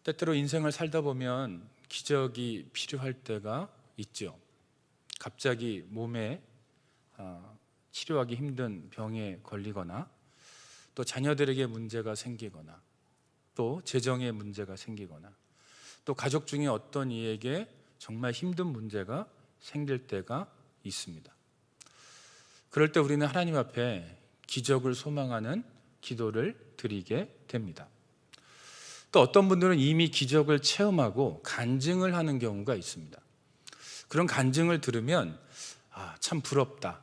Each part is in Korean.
때때로 인생을 살다 보면 기적이 필요할 때가 있죠. 갑자기 몸에 치료하기 힘든 병에 걸리거나, 또 자녀들에게 문제가 생기거나, 또 재정에 문제가 생기거나, 또 가족 중에 어떤 이에게 정말 힘든 문제가 생길 때가 있습니다. 그럴 때 우리는 하나님 앞에 기적을 소망하는 기도를 드리게 됩니다. 또 어떤 분들은 이미 기적을 체험하고 간증을 하는 경우가 있습니다. 그런 간증을 들으면 참 부럽다.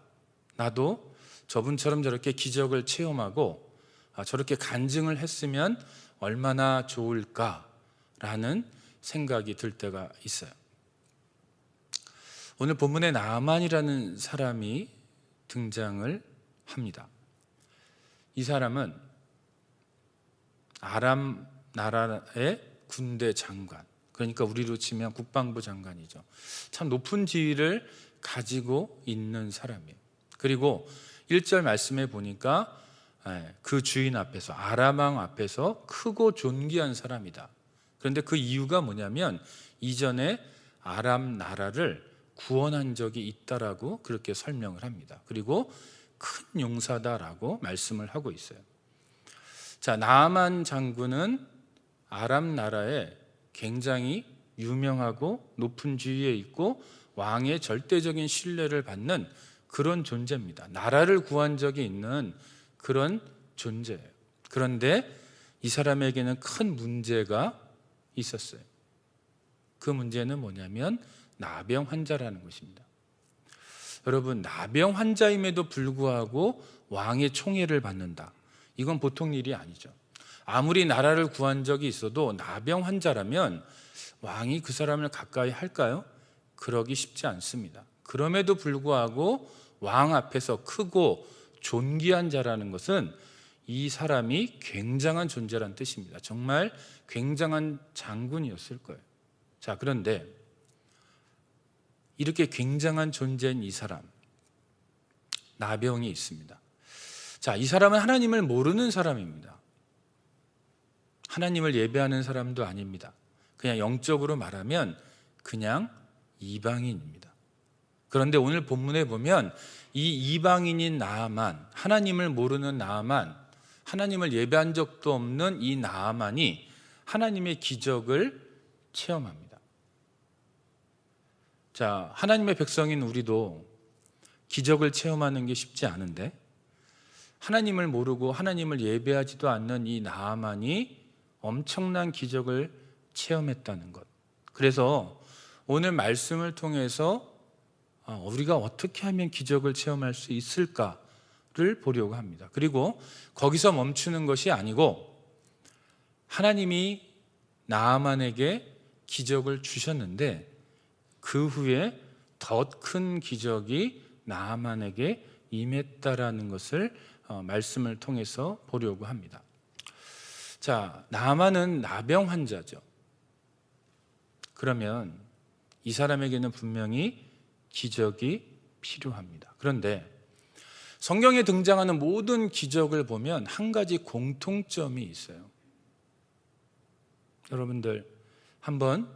나도 저분처럼 저렇게 기적을 체험하고 저렇게 간증을 했으면 얼마나 좋을까라는 생각이 들 때가 있어요. 오늘 본문에 나만이라는 사람이 등장을 합니다. 이 사람은 아람 나라의 군대 장관, 그러니까 우리로 치면 국방부 장관이죠. 참 높은 지위를 가지고 있는 사람이에요. 그리고 1절 말씀에 보니까 그 주인 앞에서, 아람 왕 앞에서 크고 존귀한 사람이다. 그런데 그 이유가 뭐냐면 이전에 아람 나라를 구원한 적이 있다라고 그렇게 설명을 합니다. 그리고 큰 용사다라고 말씀을 하고 있어요. 자, 나아만 장군은 아람 나라에 굉장히 유명하고 높은 지위에 있고 왕의 절대적인 신뢰를 받는 그런 존재입니다. 나라를 구한 적이 있는 그런 존재예요. 그런데 이 사람에게는 큰 문제가 있었어요. 그 문제는 뭐냐면 나병 환자라는 것입니다. 여러분, 나병 환자임에도 불구하고 왕의 총애를 받는다. 이건 보통 일이 아니죠. 아무리 나라를 구한 적이 있어도 나병 환자라면 왕이 그 사람을 가까이 할까요? 그러기 쉽지 않습니다. 그럼에도 불구하고 왕 앞에서 크고 존귀한 자라는 것은 이 사람이 굉장한 존재란 뜻입니다. 정말 굉장한 장군이었을 거예요. 자, 그런데 이렇게 굉장한 존재인 이 사람, 나병이 있습니다. 자, 이 사람은 하나님을 모르는 사람입니다. 하나님을 예배하는 사람도 아닙니다. 그냥 영적으로 말하면 그냥 이방인입니다. 그런데 오늘 본문에 보면 이 이방인인 나아만, 하나님을 모르는 나아만, 하나님을 예배한 적도 없는 이 나아만이 하나님의 기적을 체험합니다. 자, 하나님의 백성인 우리도 기적을 체험하는 게 쉽지 않은데, 하나님을 모르고 하나님을 예배하지도 않는 이 나아만이 엄청난 기적을 체험했다는 것. 그래서 오늘 말씀을 통해서 우리가 어떻게 하면 기적을 체험할 수 있을까를 보려고 합니다. 그리고 거기서 멈추는 것이 아니고 하나님이 나아만에게 기적을 주셨는데 그 후에 더 큰 기적이 나아만에게 임했다라는 것을 말씀을 통해서 보려고 합니다. 자, 나아만은 나병 환자죠. 그러면 이 사람에게는 분명히 기적이 필요합니다. 그런데 성경에 등장하는 모든 기적을 보면 한 가지 공통점이 있어요. 여러분들 한번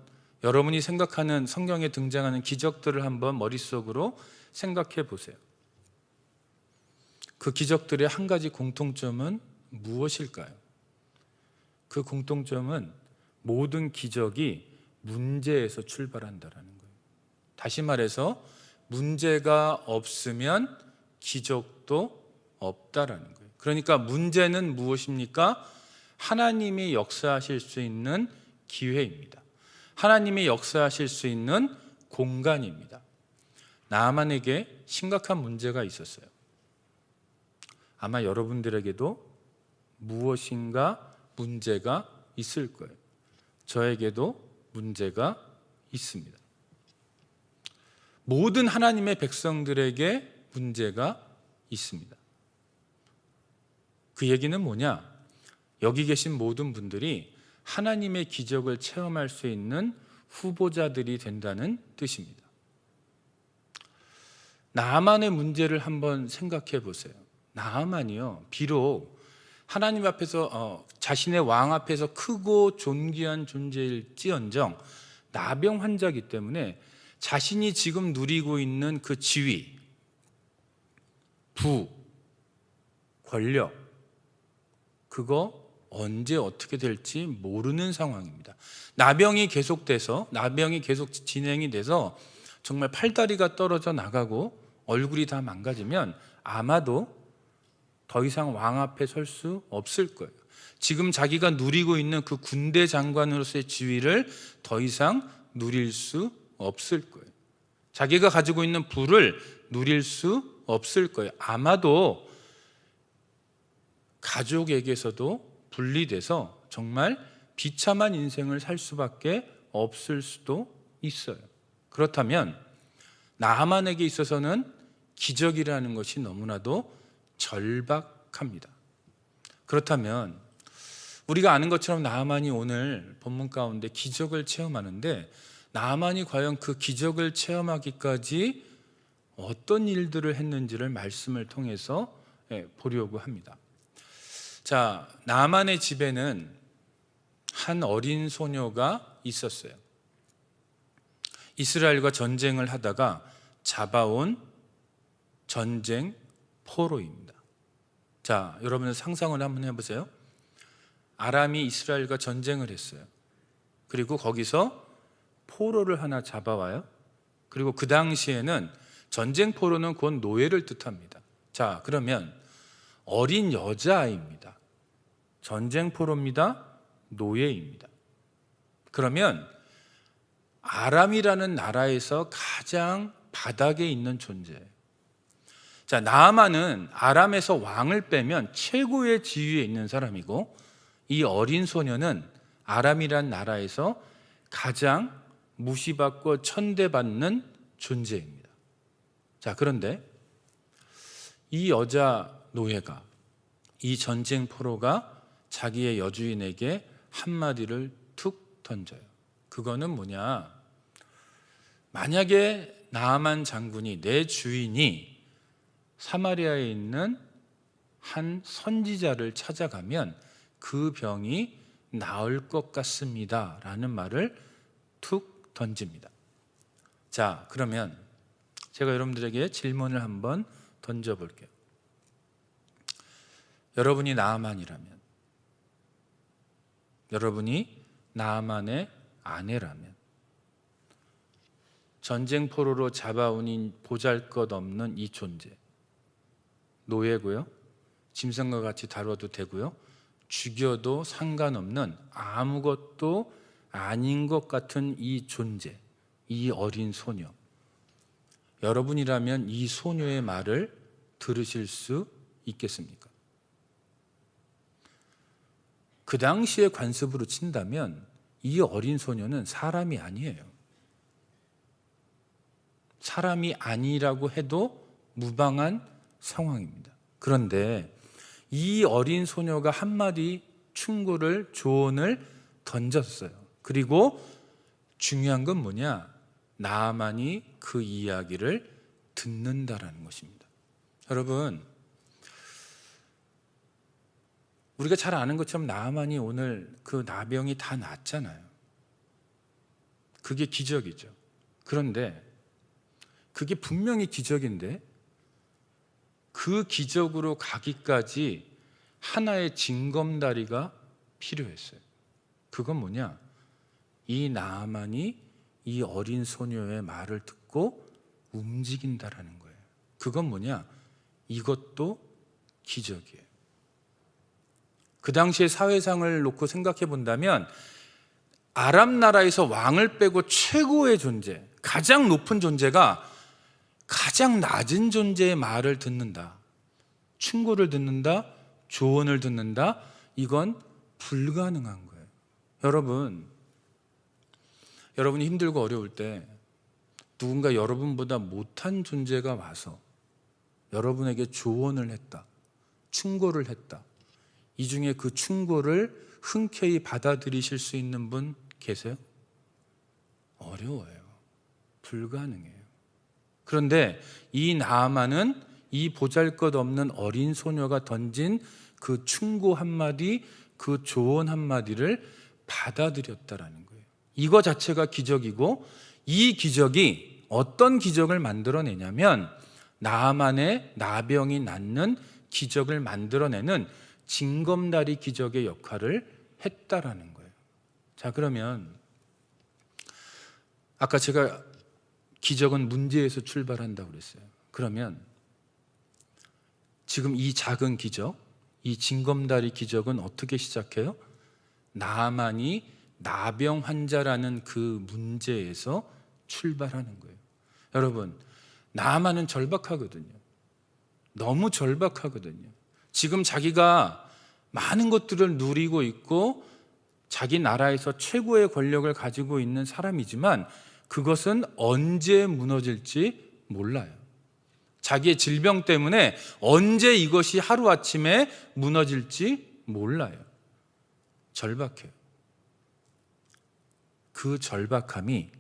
여러분이 생각하는 성경에 등장하는 기적들을 한번 머릿속으로 생각해 보세요. 그 기적들의 한 가지 공통점은 무엇일까요? 그 공통점은 모든 기적이 문제에서 출발한다라는 거예요. 다시 말해서 문제가 없으면 기적도 없다라는 거예요. 그러니까 문제는 무엇입니까? 하나님이 역사하실 수 있는 기회입니다. 하나님이 역사하실 수 있는 공간입니다. 나아만에게 심각한 문제가 있었어요. 아마 여러분들에게도 무엇인가 문제가 있을 거예요. 저에게도 문제가 있습니다. 모든 하나님의 백성들에게 문제가 있습니다. 그 얘기는 뭐냐? 여기 계신 모든 분들이 하나님의 기적을 체험할 수 있는 후보자들이 된다는 뜻입니다. 나아만의 문제를 한번 생각해 보세요. 나아만이요, 비록 하나님 앞에서 자신의 왕 앞에서 크고 존귀한 존재일지언정 나병 환자이기 때문에 자신이 지금 누리고 있는 그 지위, 부, 권력, 그거 언제 어떻게 될지 모르는 상황입니다. 나병이 계속 진행이 돼서 정말 팔다리가 떨어져 나가고 얼굴이 다 망가지면 아마도 더 이상 왕 앞에 설 수 없을 거예요. 지금 자기가 누리고 있는 그 군대 장관으로서의 지위를 더 이상 누릴 수 없을 거예요. 자기가 가지고 있는 부를 누릴 수 없을 거예요. 아마도 가족에게서도 분리돼서 정말 비참한 인생을 살 수밖에 없을 수도 있어요. 그렇다면 나하만에게 있어서는 기적이라는 것이 너무나도 절박합니다. 그렇다면 우리가 아는 것처럼 나하만이 오늘 본문 가운데 기적을 체험하는데 나하만이 과연 그 기적을 체험하기까지 어떤 일들을 했는지를 말씀을 통해서 보려고 합니다. 자, 나하만의 집에는 한 어린 소녀가 있었어요. 이스라엘과 전쟁을 하다가 잡아온 전쟁 포로입니다. 자, 여러분 상상을 한번 해보세요. 아람이 이스라엘과 전쟁을 했어요. 그리고 거기서 포로를 하나 잡아와요. 그리고 그 당시에는 전쟁 포로는 곧 노예를 뜻합니다. 자, 그러면 어린 여자아이입니다. 전쟁 포로입니다. 노예입니다. 그러면 아람이라는 나라에서 가장 바닥에 있는 존재예요. 자, 나하만은 아람에서 왕을 빼면 최고의 지위에 있는 사람이고 이 어린 소녀는 아람이란 나라에서 가장 무시받고 천대받는 존재입니다. 자, 그런데 이 여자 노예가, 이 전쟁 포로가 자기의 여주인에게 한마디를 툭 던져요. 그거는 뭐냐? 만약에 나하만 장군이, 내 주인이 사마리아에 있는 한 선지자를 찾아가면 그 병이 나을 것 같습니다 라는 말을 툭 던집니다. 자, 그러면 제가 여러분들에게 질문을 한번 던져볼게요. 여러분이 나하만이라면, 여러분이 나하만의 아내라면, 전쟁 포로로 잡아온 보잘것없는 이 존재, 노예고요, 짐승과 같이 다뤄도 되고요, 죽여도 상관없는 아무것도 아닌 것 같은 이 존재, 이 어린 소녀, 여러분이라면 이 소녀의 말을 들으실 수 있겠습니까? 그 당시의 관습으로 친다면 이 어린 소녀는 사람이 아니에요. 사람이 아니라고 해도 무방한 상황입니다. 그런데 이 어린 소녀가 한마디 충고를, 조언을 던졌어요. 그리고 중요한 건 뭐냐? 나하만이 그 이야기를 듣는다라는 것입니다. 여러분, 우리가 잘 아는 것처럼 나하만이 오늘 그 나병이 다 낫잖아요. 그게 기적이죠. 그런데 그게 분명히 기적인데 그 기적으로 가기까지 하나의 징검다리가 필요했어요. 그건 뭐냐? 이 나하만이 이 어린 소녀의 말을 듣고 움직인다라는 거예요. 그건 뭐냐? 이것도 기적이에요. 그 당시의 사회상을 놓고 생각해 본다면 아람 나라에서 왕을 빼고 최고의 존재, 가장 높은 존재가 가장 낮은 존재의 말을 듣는다, 충고를 듣는다, 조언을 듣는다, 이건 불가능한 거예요. 여러분이 힘들고 어려울 때 누군가 여러분보다 못한 존재가 와서 여러분에게 조언을 했다, 충고를 했다. 이 중에 그 충고를 흔쾌히 받아들이실 수 있는 분 계세요? 어려워요. 불가능해요. 그런데 이 나하만은 이 보잘것없는 어린 소녀가 던진 그 충고 한마디, 그 조언 한마디를 받아들였다라는 거예요. 이거 자체가 기적이고, 이 기적이 어떤 기적을 만들어내냐면 나아만의 나병이 낫는 기적을 만들어내는 징검다리 기적의 역할을 했다라는 거예요. 자, 그러면 아까 제가 기적은 문제에서 출발한다고 그랬어요. 그러면 지금 이 작은 기적, 이 징검다리 기적은 어떻게 시작해요? 나아만이 나병 환자라는 그 문제에서 출발하는 거예요. 여러분, 나아만은 절박하거든요. 너무 절박하거든요. 지금 자기가 많은 것들을 누리고 있고 자기 나라에서 최고의 권력을 가지고 있는 사람이지만 그것은 언제 무너질지 몰라요. 자기의 질병 때문에 언제 이것이 하루아침에 무너질지 몰라요. 절박해요. 그 절박함이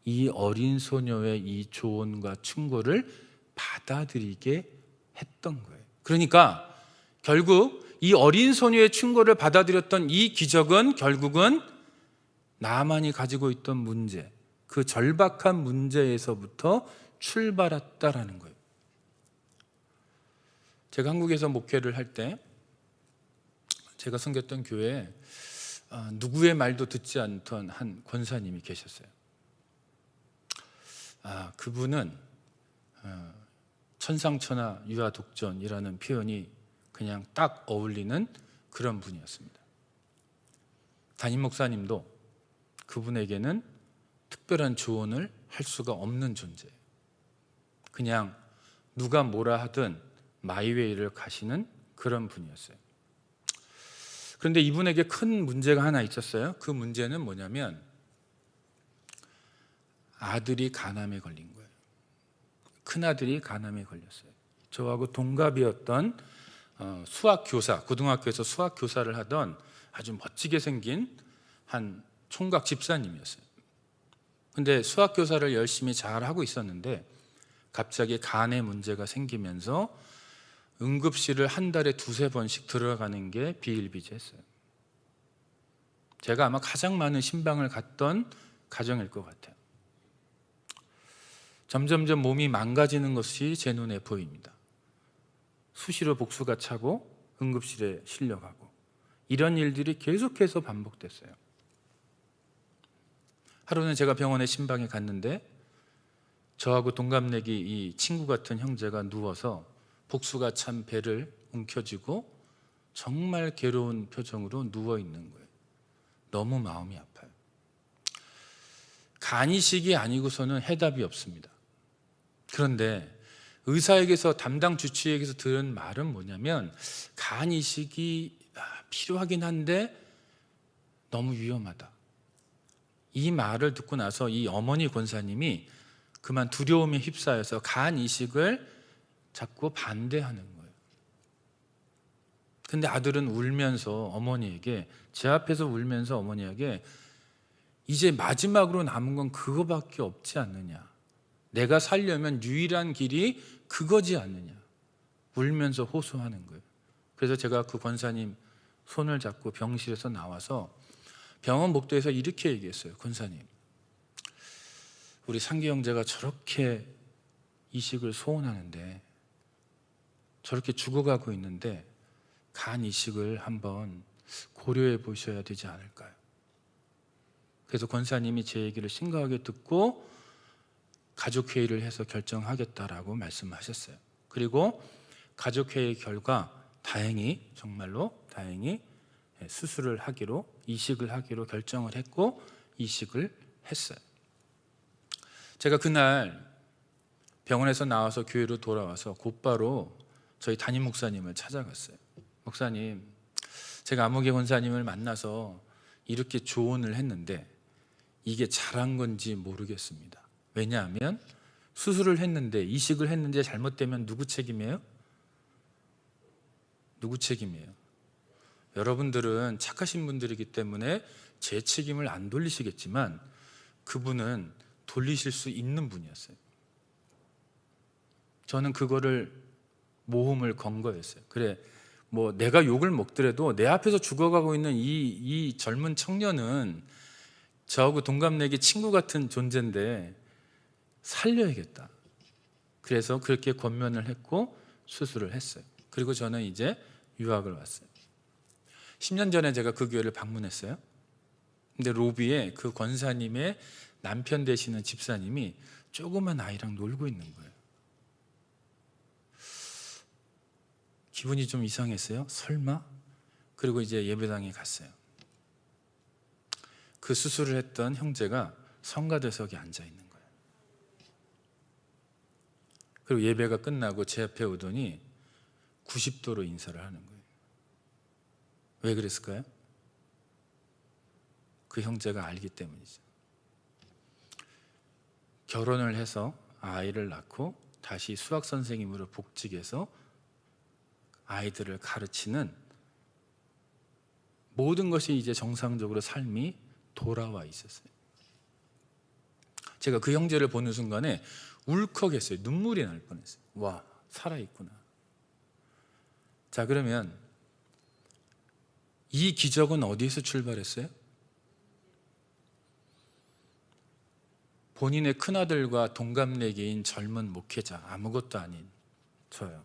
이 어린 소녀의 이 조언과 충고를 받아들이게 했던 거예요. 그러니까 결국 이 어린 소녀의 충고를 받아들였던 이 기적은 결국은 나아만이 가지고 있던 문제, 그 절박한 문제에서부터 출발했다라는 거예요. 제가 한국에서 목회를 할 때 제가 섬겼던 교회에 누구의 말도 듣지 않던 한 권사님이 계셨어요. 그분은 천상천하 유아독전이라는 표현이 그냥 딱 어울리는 그런 분이었습니다. 담임 목사님도 그분에게는 특별한 조언을 할 수가 없는 존재예요. 그냥 누가 뭐라 하든 마이웨이를 가시는 그런 분이었어요. 그런데 이분에게 큰 문제가 하나 있었어요. 그 문제는 뭐냐면 아들이 간암에 걸린 거예요. 큰아들이 간암에 걸렸어요. 저하고 동갑이었던 수학교사, 고등학교에서 수학교사를 하던 아주 멋지게 생긴 한 총각 집사님이었어요. 근데 수학교사를 열심히 잘 하고 있었는데 갑자기 간에 문제가 생기면서 응급실을 한 달에 2-3번씩 들어가는 게 비일비재했어요. 제가 아마 가장 많은 신방을 갔던 가정일 것 같아요. 점점점 몸이 망가지는 것이 제 눈에 보입니다. 수시로 복수가 차고 응급실에 실려가고 이런 일들이 계속해서 반복됐어요. 하루는 제가 병원에 신방에 갔는데 저하고 동갑내기 이 친구 같은 형제가 누워서 복수가 찬 배를 움켜쥐고 정말 괴로운 표정으로 누워 있는 거예요. 너무 마음이 아파요. 간 이식이 아니고서는 해답이 없습니다. 그런데 의사에게서 담당 주치의에게서 들은 말은 뭐냐면 간 이식이 필요하긴 한데 너무 위험하다. 이 말을 듣고 나서 이 어머니 권사님이 그만 두려움에 휩싸여서 간 이식을 자꾸 반대하는 거예요. 근데 아들은 울면서 어머니에게, 제 앞에서 울면서 어머니에게 이제 마지막으로 남은 건 그거밖에 없지 않느냐, 내가 살려면 유일한 길이 그거지 않느냐, 울면서 호소하는 거예요. 그래서 제가 그 권사님 손을 잡고 병실에서 나와서 병원 복도에서 이렇게 얘기했어요. 권사님, 우리 상기 형제가 저렇게 이식을 소원하는데, 저렇게 죽어가고 있는데 간 이식을 한번 고려해 보셔야 되지 않을까요? 그래서 권사님이 제 얘기를 심각하게 듣고 가족회의를 해서 결정하겠다라고 말씀하셨어요. 그리고 가족회의 결과 다행히, 정말로 다행히 수술을 하기로, 이식을 하기로 결정을 했고 이식을 했어요. 제가 그날 병원에서 나와서 교회로 돌아와서 곧바로 저희 담임 목사님을 찾아갔어요. 목사님, 제가 아무개 권사님을 만나서 이렇게 조언을 했는데 이게 잘한 건지 모르겠습니다. 왜냐하면 수술을 했는데, 이식을 했는데 잘못되면 누구 책임이에요? 누구 책임이에요? 여러분들은 착하신 분들이기 때문에 제 책임을 안 돌리시겠지만 그분은 돌리실 수 있는 분이었어요. 저는 그거를 모험을 건 거였어요. 그래, 뭐 내가 욕을 먹더라도 내 앞에서 죽어가고 있는 이 젊은 청년은 저하고 동갑내기 친구 같은 존재인데 살려야겠다. 그래서 그렇게 권면을 했고 수술을 했어요. 그리고 저는 이제 유학을 왔어요. 10년 전에 제가 그 교회를 방문했어요. 근데 로비에 그 권사님의 남편 되시는 집사님이 조그만 아이랑 놀고 있는 거예요. 기분이 좀 이상했어요. 설마? 그리고 이제 예배당에 갔어요. 그 수술을 했던 형제가 성가대석에 앉아 있는 거예요. 그리고 예배가 끝나고 제 앞에 오더니 90도로 인사를 하는 거예요. 왜 그랬을까요? 그 형제가 알기 때문이죠. 결혼을 해서 아이를 낳고 다시 수학 선생님으로 복직해서 아이들을 가르치는 모든 것이 이제 정상적으로 삶이 돌아와 있었어요. 제가 그 형제를 보는 순간에 울컥했어요. 눈물이 날 뻔했어요. 와, 살아있구나. 자, 그러면 이 기적은 어디에서 출발했어요? 본인의 큰아들과 동갑내기인 젊은 목회자, 아무것도 아닌 저요.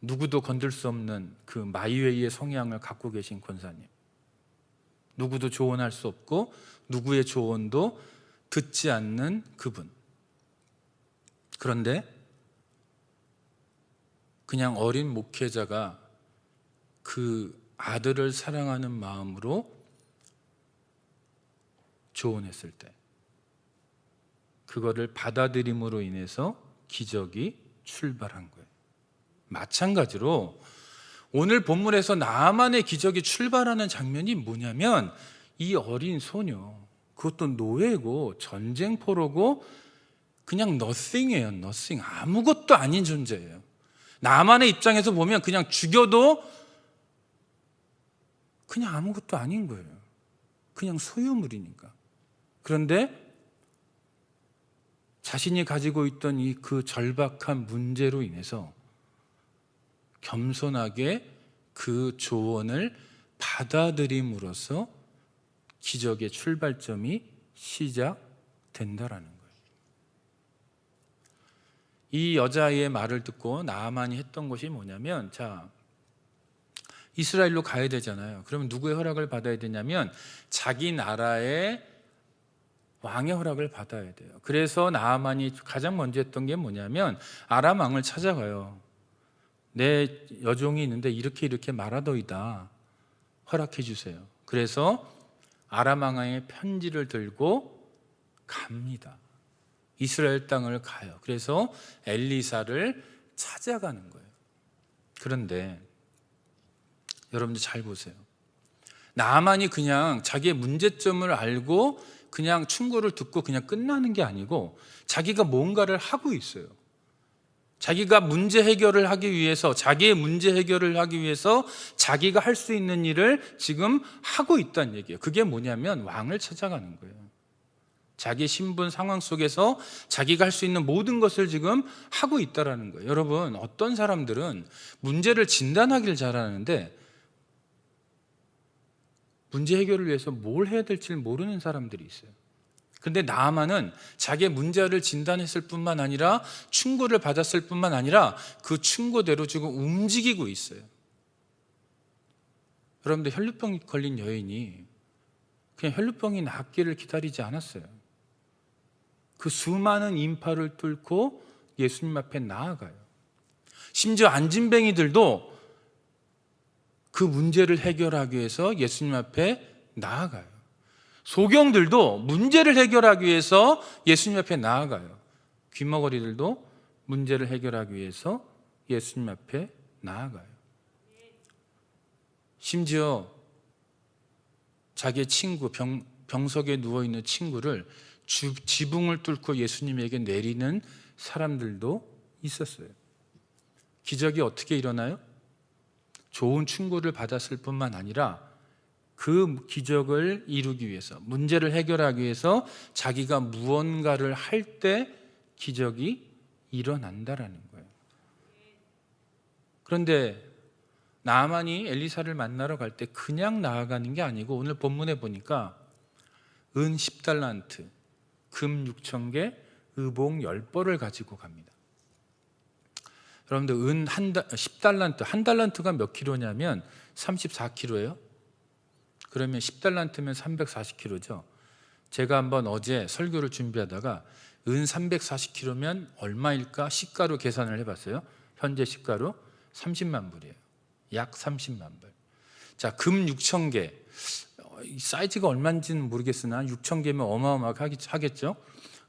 누구도 건들 수 없는 그 마이웨이의 성향을 갖고 계신 권사님, 누구도 조언할 수 없고 누구의 조언도 듣지 않는 그분. 그런데 그냥 어린 목회자가 그 아들을 사랑하는 마음으로 조언했을 때 그거를 받아들임으로 인해서 기적이 출발한 거예요. 마찬가지로 오늘 본문에서 나만의 기적이 출발하는 장면이 뭐냐면 이 어린 소녀, 그것도 노예고 전쟁포로고 그냥 nothing이에요. nothing. 아무것도 아닌 존재예요. 나만의 입장에서 보면 그냥 죽여도 그냥 아무것도 아닌 거예요. 그냥 소유물이니까. 그런데 자신이 가지고 있던 이 그 절박한 문제로 인해서 겸손하게 그 조언을 받아들임으로써 기적의 출발점이 시작된다라는 거예요. 이 여자아이의 말을 듣고 나아만이 했던 것이 뭐냐면, 자, 이스라엘로 가야 되잖아요. 그러면 누구의 허락을 받아야 되냐면 자기 나라의 왕의 허락을 받아야 돼요. 그래서 나아만이 가장 먼저 했던 게 뭐냐면 아람 왕을 찾아가요. 내 여종이 있는데 이렇게 말하더이다. 허락해 주세요. 그래서 아람 왕의 편지를 들고 갑니다. 이스라엘 땅을 가요. 그래서 엘리사를 찾아가는 거예요. 그런데 여러분들 잘 보세요. 나아만이 그냥 자기의 문제점을 알고 그냥 충고를 듣고 그냥 끝나는 게 아니고 자기가 뭔가를 하고 있어요. 자기가 문제 해결을 하기 위해서, 자기의 문제 해결을 하기 위해서 자기가 할 수 있는 일을 지금 하고 있다는 얘기예요. 그게 뭐냐면 왕을 찾아가는 거예요. 자기 신분 상황 속에서 자기가 할 수 있는 모든 것을 지금 하고 있다는 거예요. 여러분, 어떤 사람들은 문제를 진단하기를 잘하는데 문제 해결을 위해서 뭘 해야 될지 모르는 사람들이 있어요. 그런데 나아만은 자기의 문제를 진단했을 뿐만 아니라 충고를 받았을 뿐만 아니라 그 충고대로 지금 움직이고 있어요. 여러분들, 혈루병 걸린 여인이 그냥 혈루병이 낫기를 기다리지 않았어요. 그 수많은 인파를 뚫고 예수님 앞에 나아가요. 심지어 안진뱅이들도 그 문제를 해결하기 위해서 예수님 앞에 나아가요. 소경들도 문제를 해결하기 위해서 예수님 앞에 나아가요. 귀머거리들도 문제를 해결하기 위해서 예수님 앞에 나아가요. 심지어 자기의 친구, 병석에 누워있는 친구를 지붕을 뚫고 예수님에게 내리는 사람들도 있었어요. 기적이 어떻게 일어나요? 좋은 충고를 받았을 뿐만 아니라 그 기적을 이루기 위해서, 문제를 해결하기 위해서 자기가 무언가를 할 때 기적이 일어난다라는 거예요. 그런데 나아만이 엘리사를 만나러 갈 때 그냥 나아가는 게 아니고 오늘 본문에 보니까 은 10달란트, 금 6,000개, 의복 10벌을 가지고 갑니다. 여러분들 은 10달란트, 한 달란트가 몇 킬로냐면 34킬로예요. 그러면 10달란트면 340킬로죠. 제가 한번 어제 설교를 준비하다가 은 340킬로면 얼마일까 시가로 계산을 해봤어요. 현재 시가로 30만 불이에요. 약 30만 불. 자, 금 6,000개. 사이즈가 얼마인지는 모르겠으나 6,000개면 어마어마하게 하겠죠.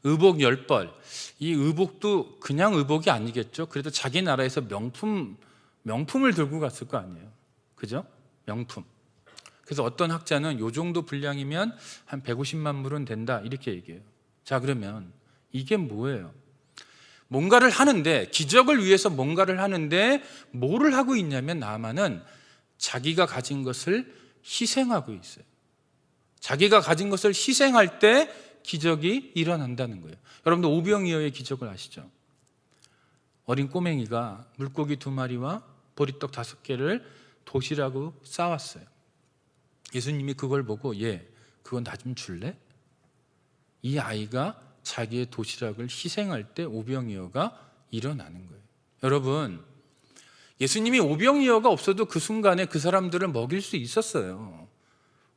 의복 10벌. 이 의복도 그냥 의복이 아니겠죠. 그래도 자기 나라에서 명품을 들고 갔을 거 아니에요. 그죠? 명품. 그래서 어떤 학자는 요 정도 분량이면 한 150만 불은 된다 이렇게 얘기해요. 자, 그러면 이게 뭐예요? 뭔가를 하는데, 기적을 위해서 뭔가를 하는데 뭐를 하고 있냐면 나아만은 자기가 가진 것을 희생하고 있어요. 자기가 가진 것을 희생할 때 기적이 일어난다는 거예요. 여러분들 오병이어의 기적을 아시죠? 어린 꼬맹이가 물고기 2마리와 보리떡 5개를 도시락으로 싸왔어요. 예수님이 그걸 보고 그건 나 좀 줄래? 이 아이가 자기의 도시락을 희생할 때 오병이어가 일어나는 거예요. 여러분, 예수님이 오병이어가 없어도 그 순간에 그 사람들을 먹일 수 있었어요.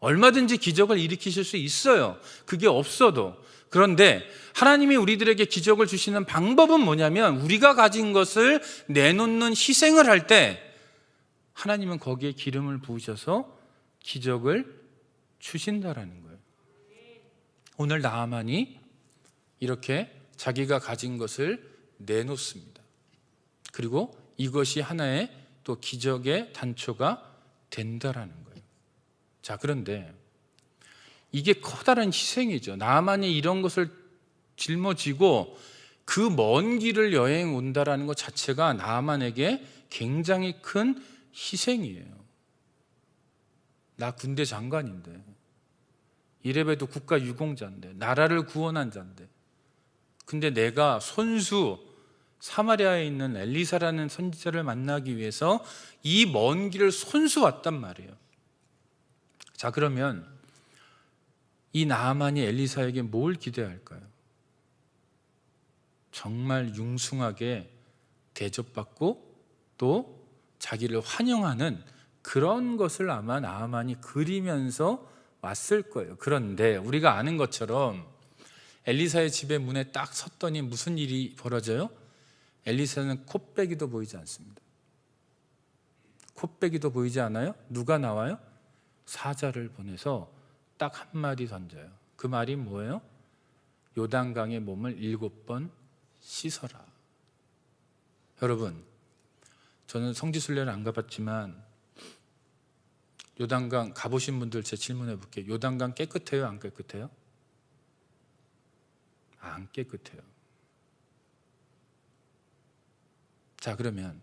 얼마든지 기적을 일으키실 수 있어요. 그게 없어도. 그런데 하나님이 우리들에게 기적을 주시는 방법은 뭐냐면 우리가 가진 것을 내놓는 희생을 할 때 하나님은 거기에 기름을 부으셔서 기적을 주신다라는 거예요. 오늘 나아만이 이렇게 자기가 가진 것을 내놓습니다. 그리고 이것이 하나의 또 기적의 단초가 된다라는 거예요. 자, 그런데 이게 커다란 희생이죠. 나아만이 이런 것을 짊어지고 그 먼 길을 여행 온다라는 것 자체가 나아만에게 굉장히 큰 희생이에요. 나 군대 장관인데, 이래봬도 국가 유공자인데, 나라를 구원한 자인데, 근데 내가 손수 사마리아에 있는 엘리사라는 선지자를 만나기 위해서 이 먼 길을 손수 왔단 말이에요. 자, 그러면 이 나아만이 엘리사에게 뭘 기대할까요? 정말 융숭하게 대접받고 또 자기를 환영하는 그런 것을 아마 나아만이 그리면서 왔을 거예요. 그런데 우리가 아는 것처럼 엘리사의 집의 문에 딱 섰더니 무슨 일이 벌어져요? 엘리사는 콧배기도 보이지 않습니다. 콧배기도 보이지 않아요? 누가 나와요? 사자를 보내서 딱 한마디 던져요. 그 말이 뭐예요? 요단강의 몸을 7번 씻어라. 여러분, 저는 성지순례를 안 가봤지만 요단강 가보신 분들 제 질문해 볼게요. 요단강 깨끗해요? 안 깨끗해요? 안 깨끗해요. 자, 그러면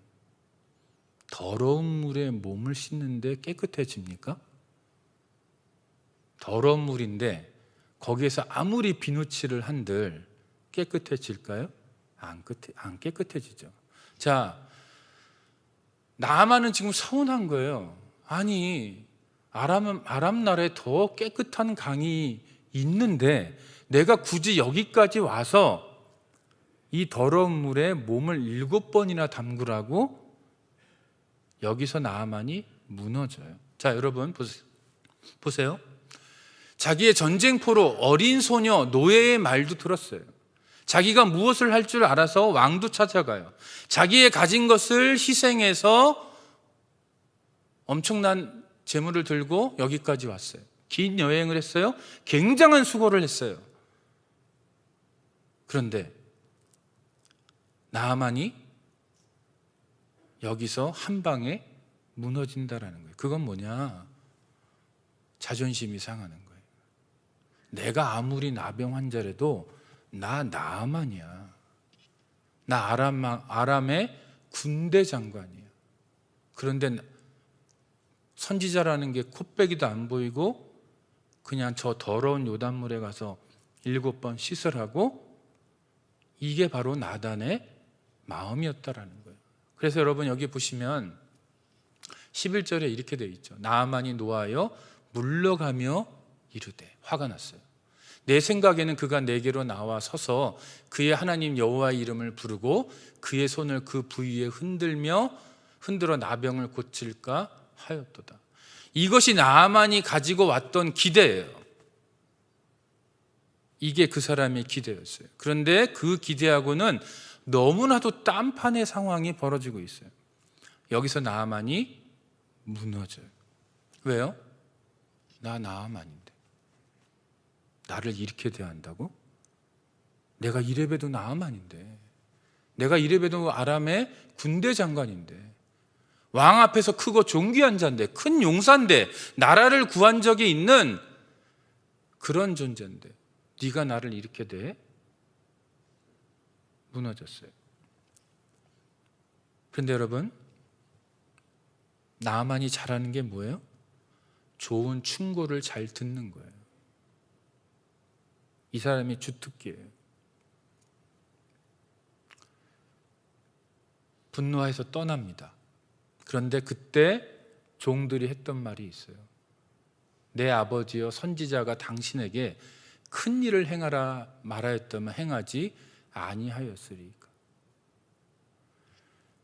더러운 물에 몸을 씻는데 깨끗해집니까? 더러운 물인데 거기에서 아무리 비누칠을 한들 깨끗해질까요? 안 깨끗해지죠. 자, 나아만은 지금 서운한 거예요. 아니, 아람 나라에 더 깨끗한 강이 있는데 내가 굳이 여기까지 와서 이 더러운 물에 몸을 7번이나 담그라고? 여기서 나아만이 무너져요. 자, 여러분 보세요. 자기의 전쟁포로 어린 소녀 노예의 말도 들었어요. 자기가 무엇을 할 줄 알아서 왕도 찾아가요. 자기의 가진 것을 희생해서 엄청난 재물을 들고 여기까지 왔어요. 긴 여행을 했어요. 굉장한 수고를 했어요. 그런데 나아만이 여기서 한 방에 무너진다라는 거예요. 그건 뭐냐? 자존심이 상하는 거예요. 내가 아무리 나병 환자라도 나 나아만이야. 나 아람의 군대 장관이야. 그런데 선지자라는 게 콧배기도 안 보이고 그냥 저 더러운 요단물에 가서 7번 씻으라고? 이게 바로 나단의 마음이었다라는 거예요. 그래서 여러분 여기 보시면 11절에 이렇게 되어 있죠. 나아만이 노하여 물러가며 이르되, 화가 났어요. 내 생각에는 그가 내게로 나와 서서 그의 하나님 여호와의 이름을 부르고 그의 손을 그 부위에 흔들어 나병을 고칠까 하였도다. 이것이 나아만이 가지고 왔던 기대예요. 이게 그 사람의 기대였어요. 그런데 그 기대하고는 너무나도 딴판의 상황이 벌어지고 있어요. 여기서 나아만이 무너져요. 왜요? 나 나아만인데 나를 이렇게 대한다고? 내가 이레베도 나아만인데, 내가 이레베도 아람의 군대 장관인데, 왕 앞에서 크고 존귀한 자인데, 큰 용사인데, 나라를 구한 적이 있는 그런 존재인데 네가 나를 이렇게 대? 무너졌어요. 그런데 여러분, 나아만이 잘하는 게 뭐예요? 좋은 충고를 잘 듣는 거예요. 이 사람이 주특기예요. 분노해서 떠납니다. 그런데 그때 종들이 했던 말이 있어요. 내 아버지여 선지자가 당신에게 큰 일을 행하라 말하였다면 행하지 아니하였으리까.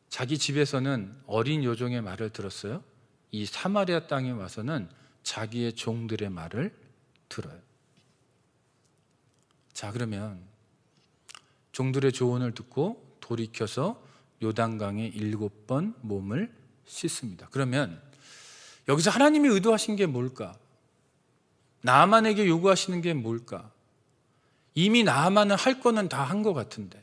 자기 집에서는 어린 여종의 말을 들었어요. 이 사마리아 땅에 와서는 자기의 종들의 말을 들어요. 자, 그러면 종들의 조언을 듣고 돌이켜서 요단강에 7번 몸을 씻습니다. 그러면 여기서 하나님이 의도하신 게 뭘까? 나아만에게 요구하시는 게 뭘까? 이미 나아만은 할 거는 다 한 것 같은데,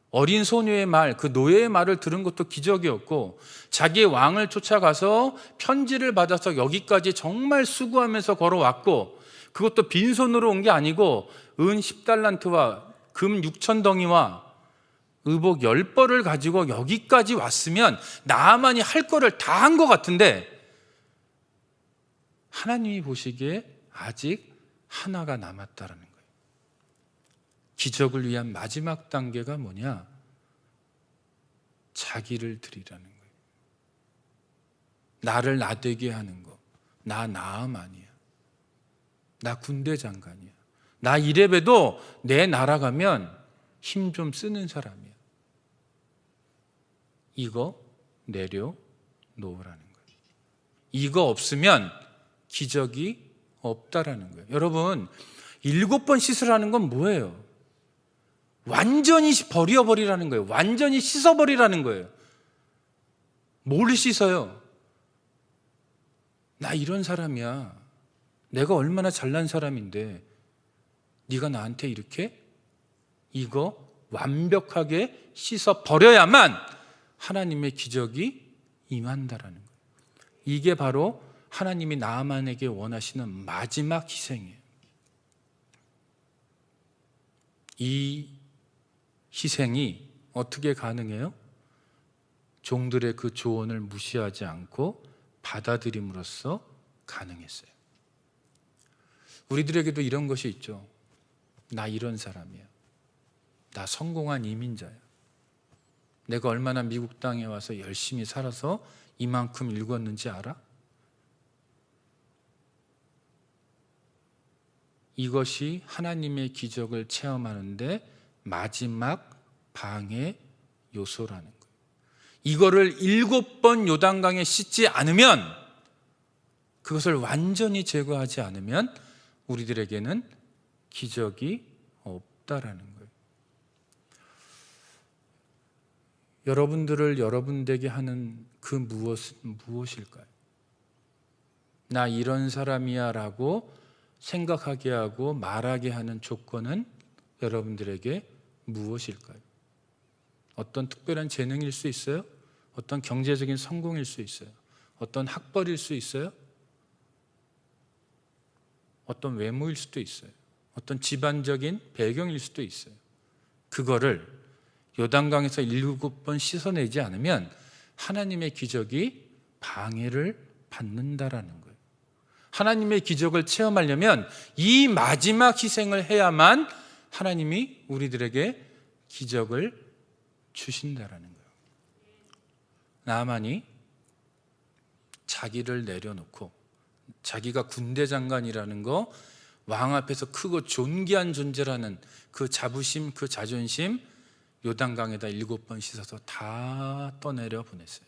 어린 소녀의 말, 그 노예의 말을 들은 것도 기적이었고, 자기의 왕을 쫓아가서 편지를 받아서 여기까지 정말 수고하면서 걸어왔고, 그것도 빈손으로 온 게 아니고 은 10달란트와 금 6,000덩이와 의복 10벌을 가지고 여기까지 왔으면 나아만이 할 거를 다 한 것 같은데, 하나님이 보시기에 아직 하나가 남았다라는 거예요. 기적을 위한 마지막 단계가 뭐냐? 자기를 드리라는 거예요. 나를 나되게 하는 거. 나 나아만이야. 나 군대 장관이야. 나 이레베도 내 나라 가면 힘 좀 쓰는 사람이야. 이거 내려놓으라는 거예요. 이거 없으면 기적이 없다라는 거예요. 여러분, 7번 씻으라는 건 뭐예요? 완전히 버려버리라는 거예요. 완전히 씻어버리라는 거예요. 뭘 씻어요? 나 이런 사람이야. 내가 얼마나 잘난 사람인데 네가 나한테 이렇게? 이거 완벽하게 씻어버려야만 하나님의 기적이 임한다라는 거예요. 이게 바로 하나님이 나아만에게 원하시는 마지막 희생이에요. 이 희생이 어떻게 가능해요? 종들의 그 조언을 무시하지 않고 받아들임으로써 가능했어요. 우리들에게도 이런 것이 있죠. 나 이런 사람이야. 나 성공한 이민자야. 내가 얼마나 미국 땅에 와서 열심히 살아서 이만큼 읽었는지 알아? 이것이 하나님의 기적을 체험하는데 마지막 방해 요소라는 거예요. 이거를 7번 요단강에 씻지 않으면, 그것을 완전히 제거하지 않으면 우리들에게는 기적이 없다라는 거예요. 여러분들을 여러분에게 하는 그 무엇은 무엇일까요? 나 이런 사람이야 라고 생각하게 하고 말하게 하는 조건은 여러분들에게 무엇일까요? 어떤 특별한 재능일 수 있어요? 어떤 경제적인 성공일 수 있어요? 어떤 학벌일 수 있어요? 어떤 외모일 수도 있어요. 어떤 집안적인 배경일 수도 있어요. 그거를 요단강에서 7번 씻어내지 않으면 하나님의 기적이 방해를 받는다라는 거예요. 하나님의 기적을 체험하려면 이 마지막 희생을 해야만 하나님이 우리들에게 기적을 주신다라는 거예요. 나아만이 자기를 내려놓고 자기가 군대 장관이라는 거, 왕 앞에서 크고 존귀한 존재라는 그 자부심, 그 자존심 요단강에다 7번 씻어서 다 떠내려 보냈어요.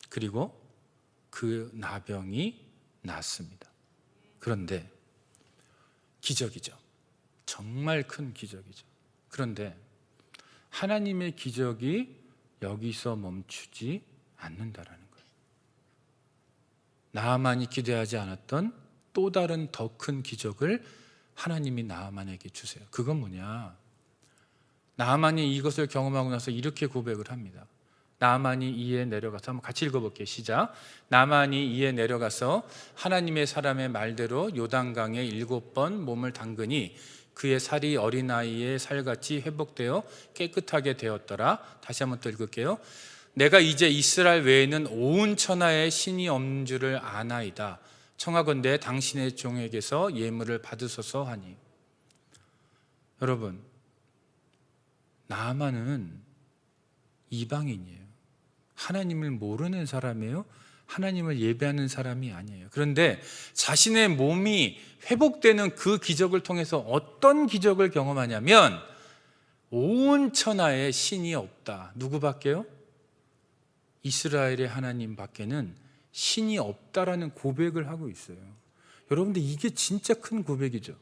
그리고 그 나병이 낫습니다. 그런데 기적이죠. 정말 큰 기적이죠. 그런데 하나님의 기적이 여기서 멈추지 않는다라는 거예요. 나아만이 기대하지 않았던 또 다른 더 큰 기적을 하나님이 나아만에게 주세요. 그건 뭐냐? 나아만이 이것을 경험하고 나서 이렇게 고백을 합니다. 나아만이 이에 내려가서, 한번 같이 읽어볼게요. 시작. 나아만이 이에 내려가서 하나님의 사람의 말대로 요단강에 7번 몸을 담그니 그의 살이 어린아이의 살같이 회복되어 깨끗하게 되었더라. 다시 한번 또 읽을게요. 내가 이제 이스라엘 외에는 온 천하에 신이 없는 줄을 아나이다. 청하건대 당신의 종에게서 예물을 받으소서 하니. 여러분, 나아만은 이방인이에요. 하나님을 모르는 사람이에요. 하나님을 예배하는 사람이 아니에요. 그런데 자신의 몸이 회복되는 그 기적을 통해서 어떤 기적을 경험하냐면 온 천하에 신이 없다. 누구밖에요? 이스라엘의 하나님 밖에는 신이 없다라는 고백을 하고 있어요. 여러분들, 이게 진짜 큰 고백이죠.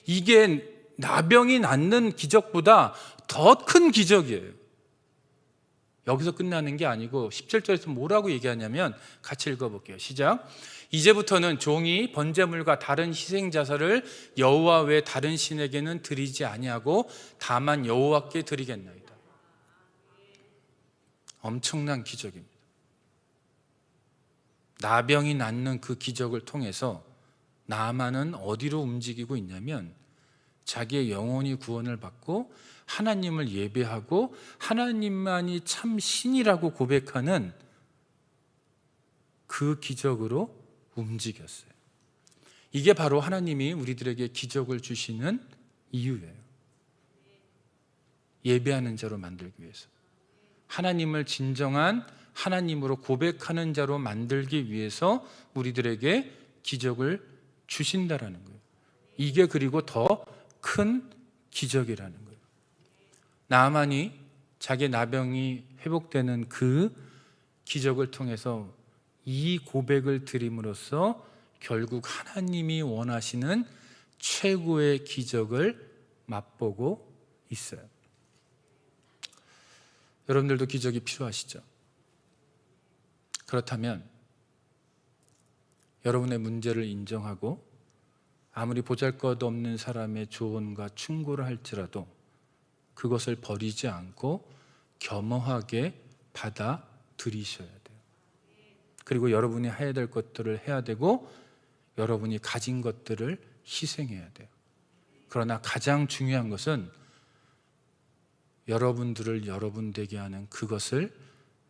이게 나병이 낫는 기적보다 더 큰 기적이에요. 여기서 끝나는 게 아니고 17절에서 뭐라고 얘기하냐면 같이 읽어볼게요. 시작. 이제부터는 종이 번제물과 다른 희생자사를 여호와 외 다른 신에게는 드리지 아니하고 다만 여호와께 드리겠나이다. 엄청난 기적입니다. 나병이 낫는 그 기적을 통해서 나아만은 어디로 움직이고 있냐면 자기의 영혼이 구원을 받고 하나님을 예배하고 하나님만이 참 신이라고 고백하는 그 기적으로 움직였어요. 이게 바로 하나님이 우리들에게 기적을 주시는 이유예요. 예배하는 자로 만들기 위해서, 하나님을 진정한 하나님으로 고백하는 자로 만들기 위해서 우리들에게 기적을 주신다라는 거예요. 이게 그리고 더 큰 기적이라는 거예요. 나아만이 자기 나병이 회복되는 그 기적을 통해서 이 고백을 드림으로써 결국 하나님이 원하시는 최고의 기적을 맛보고 있어요. 여러분들도 기적이 필요하시죠? 그렇다면 여러분의 문제를 인정하고 아무리 보잘것없는 사람의 조언과 충고를 할지라도 그것을 버리지 않고 겸허하게 받아들이셔야 돼요. 그리고 여러분이 해야 될 것들을 해야 되고 여러분이 가진 것들을 희생해야 돼요. 그러나 가장 중요한 것은 여러분들을 여러분 되게 하는 그것을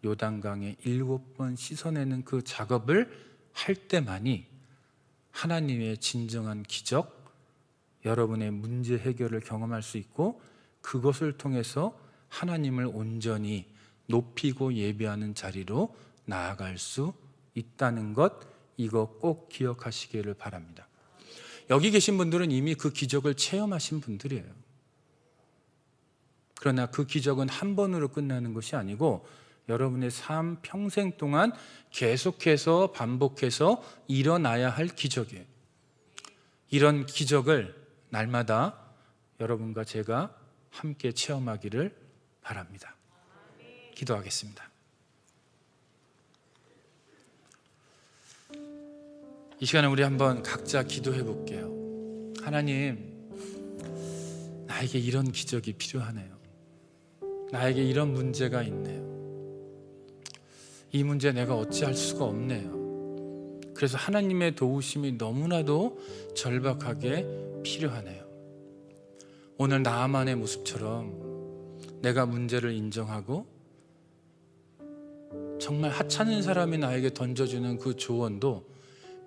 요단강에 7번 씻어내는 그 작업을 할 때만이 하나님의 진정한 기적, 여러분의 문제 해결을 경험할 수 있고 그것을 통해서 하나님을 온전히 높이고 예배하는 자리로 나아갈 수 있다는 것, 이거 꼭 기억하시기를 바랍니다. 여기 계신 분들은 이미 그 기적을 체험하신 분들이에요. 그러나 그 기적은 한 번으로 끝나는 것이 아니고 여러분의 삶 평생 동안 계속해서 반복해서 일어나야 할 기적이에요. 이런 기적을 날마다 여러분과 제가 함께 체험하기를 바랍니다. 기도하겠습니다. 이 시간에 우리 한번 각자 기도해 볼게요. 하나님, 나에게 이런 기적이 필요하네요. 나에게 이런 문제가 있네요. 이 문제 내가 어찌할 수가 없네요. 그래서 하나님의 도우심이 너무나도 절박하게 필요하네요. 오늘 나아만의 모습처럼 내가 문제를 인정하고 정말 하찮은 사람이 나에게 던져주는 그 조언도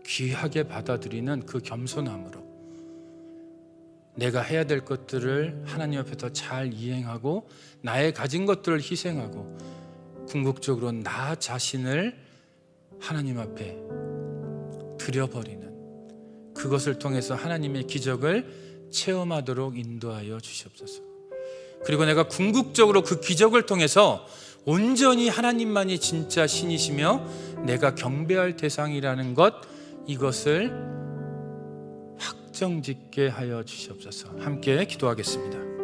귀하게 받아들이는 그 겸손함으로 내가 해야 될 것들을 하나님 앞에서 잘 이행하고 나의 가진 것들을 희생하고 궁극적으로 나 자신을 하나님 앞에 드려버리는, 그것을 통해서 하나님의 기적을 체험하도록 인도하여 주시옵소서. 그리고 내가 궁극적으로 그 기적을 통해서 온전히 하나님만이 진짜 신이시며 내가 경배할 대상이라는 것, 이것을 확정짓게 하여 주시옵소서. 함께 기도하겠습니다.